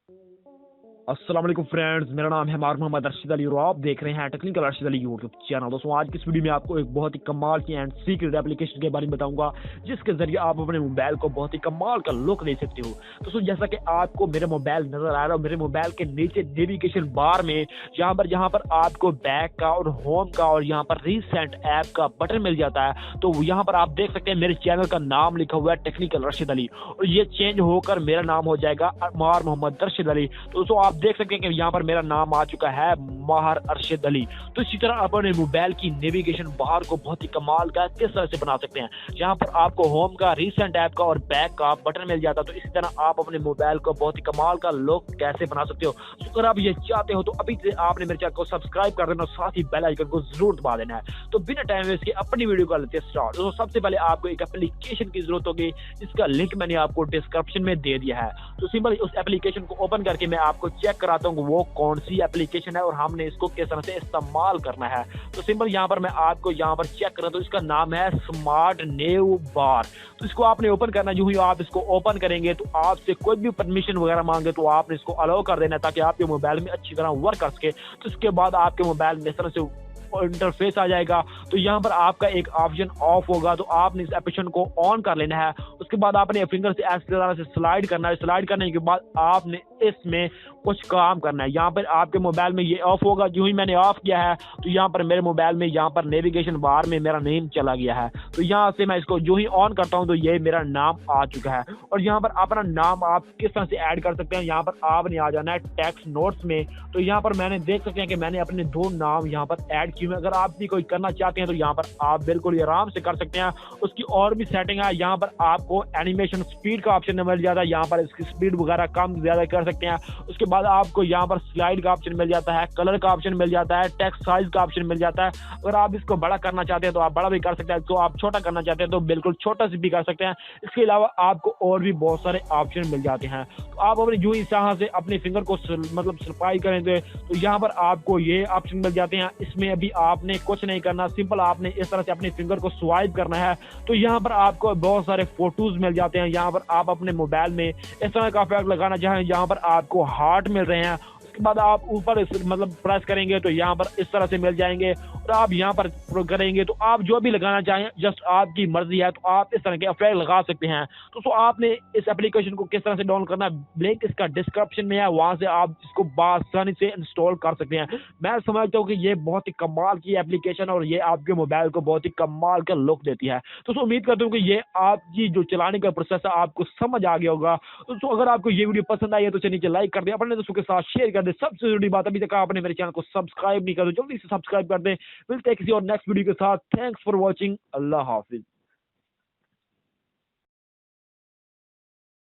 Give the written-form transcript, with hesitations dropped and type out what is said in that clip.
अस्सलाम वालेकुम फ्रेंड्स, मेरा नाम है MEHAR मुहम्मद अरशद अली और आप देख रहे हैं technical Arshad Ali YouTube channel. दोस्तों, आज की इस वीडियो में आपको एक बहुत ही कमाल की एंड सीक्रेट एप्लीकेशन के बारे में बताऊंगा, जिसके जरिए आप अपने मोबाइल को बहुत ही कमाल का लुक दे सकते हो। दोस्तों, जैसा कि आपको मेरा मोबाइल नजर आ रहा है, मेरे मोबाइल के नीचे नेविगेशन बार में जहाँ पर आपको बैक का और होम का और यहाँ पर रिसेंट ऐप का बटन मिल जाता है। तो यहाँ पर आप देख सकते हैं मेरे चैनल का नाम लिखा हुआ है टेक्निकल अरशद अली, और ये चेंज होकर मेरा नाम हो जाएगा MEHAR मुहम्मद अरशद अली। तो दोस्तों, आप देख सकते हैं कि यहाँ पर मेरा नाम आ चुका है MEHAR अरशद अली। तो इसी तरह अपने मोबाइल की नेविगेशन बार को बहुत ही कमाल का किस तरह से बना सकते हैं, जहां पर आपको होम का, रिसेंट ऐप का और बैक का बटन मिल जाता है। तो इसी तरह आप अपने मोबाइल को बहुत ही कमाल का लुक कैसे बना सकते हो। तो अगर आप ये चाहते हो तो अभी से आपने मेरे चैनल को सब्सक्राइब कर देना, साथ ही बेल आइकन को जरूर दबा देना है। तो बिना टाइम वेस्ट के अपनी वीडियो कर लेते हैं स्टार्ट। तो सबसे पहले आपको एक एप्लीकेशन की जरूरत होगी, जिसका लिंक मैंने आपको डिस्क्रिप्शन में दे दिया है। तो सिंपल उस एप्लीकेशन को ओपन करके मैं आपको चेक कराता हूँ वो कौन सी एप्लीकेशन है और हमने इसको किस तरह से इस्तेमाल करना है। तो सिंपल यहाँ पर मैं आपको यहाँ पर चेक करा, तो इसका नाम है स्मार्ट नेव बार। तो इसको आपने ओपन करना, जो ही आप इसको ओपन करेंगे तो आपसे कोई भी परमिशन वगैरह मांगे तो आपने इसको अलाउ कर देना, ताकि आपके मोबाइल में अच्छी तरह वर्क कर सके। तो इसके बाद आपके मोबाइल में इस तरह से इंटरफेस आ जाएगा। तो यहाँ पर आपका एक ऑप्शन ऑफ होगा, तो आपने इस एप्लीकेशन को ऑन कर लेना है। उसके बाद आपने फिंगर से ऐसी तरह से स्लाइड करना है। स्लाइड करने के बाद आपने इसमें कुछ काम करना है। यहाँ पर आपके मोबाइल में ये ऑफ होगा। जो ही मैंने ऑफ किया है तो यहाँ पर मेरे मोबाइल में यहाँ पर नेविगेशन बार में मेरा नेम चला गया है। तो यहाँ से मैं इसको जो ही ऑन करता हूँ तो ये मेरा नाम आ चुका है। और यहाँ पर अपना नाम आप किस तरह से ऐड कर सकते हैं, यहाँ पर आपने आ जाना है टेक्स्ट नोट्स में। तो यहाँ पर मैंने देख सकते हैं कि मैंने अपने 2 नाम यहाँ पर ऐड किए हैं। अगर आप भी कोई करना चाहते हैं तो यहाँ पर आप बिल्कुल आराम से कर सकते हैं। उसकी और भी सेटिंग है। यहाँ पर आपको एनिमेशन स्पीड का ऑप्शन मिल जाता है, यहाँ पर इसकी स्पीड वगैरह कम ज्यादा कर सकते हैं। उसके बाद आपको यहाँ पर स्लाइड का ऑप्शन मिल जाता है, कलर का ऑप्शन मिल जाता है, टेक्स्ट साइज का ऑप्शन मिल जाता है। अगर आप इसको बड़ा करना चाहते हैं तो आप बड़ा भी कर सकते हैं, तो आप छोटा करना चाहते हैं तो बिल्कुल छोटा से भी कर सकते हैं। इसके अलावा आपको और भी बहुत सारे ऑप्शन मिल जाते हैं। तो आप अपने जो इस तरह से अपने फिंगर को मतलब स्पाई करेंगे तो यहाँ पर आपको ये ऑप्शन मिल जाते हैं। इसमें अभी आपने कुछ नहीं करना, सिंपल आपने इस तरह से अपने फिंगर को स्वाइप करना है। तो यहाँ पर आपको बहुत सारे फोटोज मिल जाते हैं। यहाँ पर आप अपने मोबाइल में इस तरह का इफेक्ट लगाना चाहें, यहाँ पर आपको हार्ट मिल रहे हैं। उसके बाद आप ऊपर मतलब प्रेस करेंगे तो यहाँ पर इस तरह से मिल जाएंगे, और आप यहाँ पर करेंगे तो आप जो भी लगाना चाहें, जस्ट आपकी मर्जी है, तो आप इस तरह के इफेक्ट लगा सकते हैं। तो आपने इस एप्लीकेशन को किस तरह से डाउनलोड करना है, लिंक इसका डिस्क्रिप्शन में है, वहां से आप इसको आसानी से इंस्टॉल कर सकते हैं। मैं समझता हूँ कि ये बहुत ही कमाल की एप्लीकेशन और ये आपके मोबाइल को बहुत ही कमाल का लुक देती है। तो उम्मीद करता हूँ कि ये आपकी जो चलाने का प्रोसेस है आपको समझ आ गया होगा। तो अगर आपको ये वीडियो पसंद आई है तो नीचे लाइक कर दे, अपने दोस्तों के साथ शेयर कर दे। सबसे जरूरी बात, अभी तक आपने मेरे चैनल को सब्सक्राइब नहीं कर, जल्दी से सब्सक्राइब कर दे। मिलते हैं किसी और नेक्स्ट वीडियो के साथ। Thanks for watching. Allah Hafiz.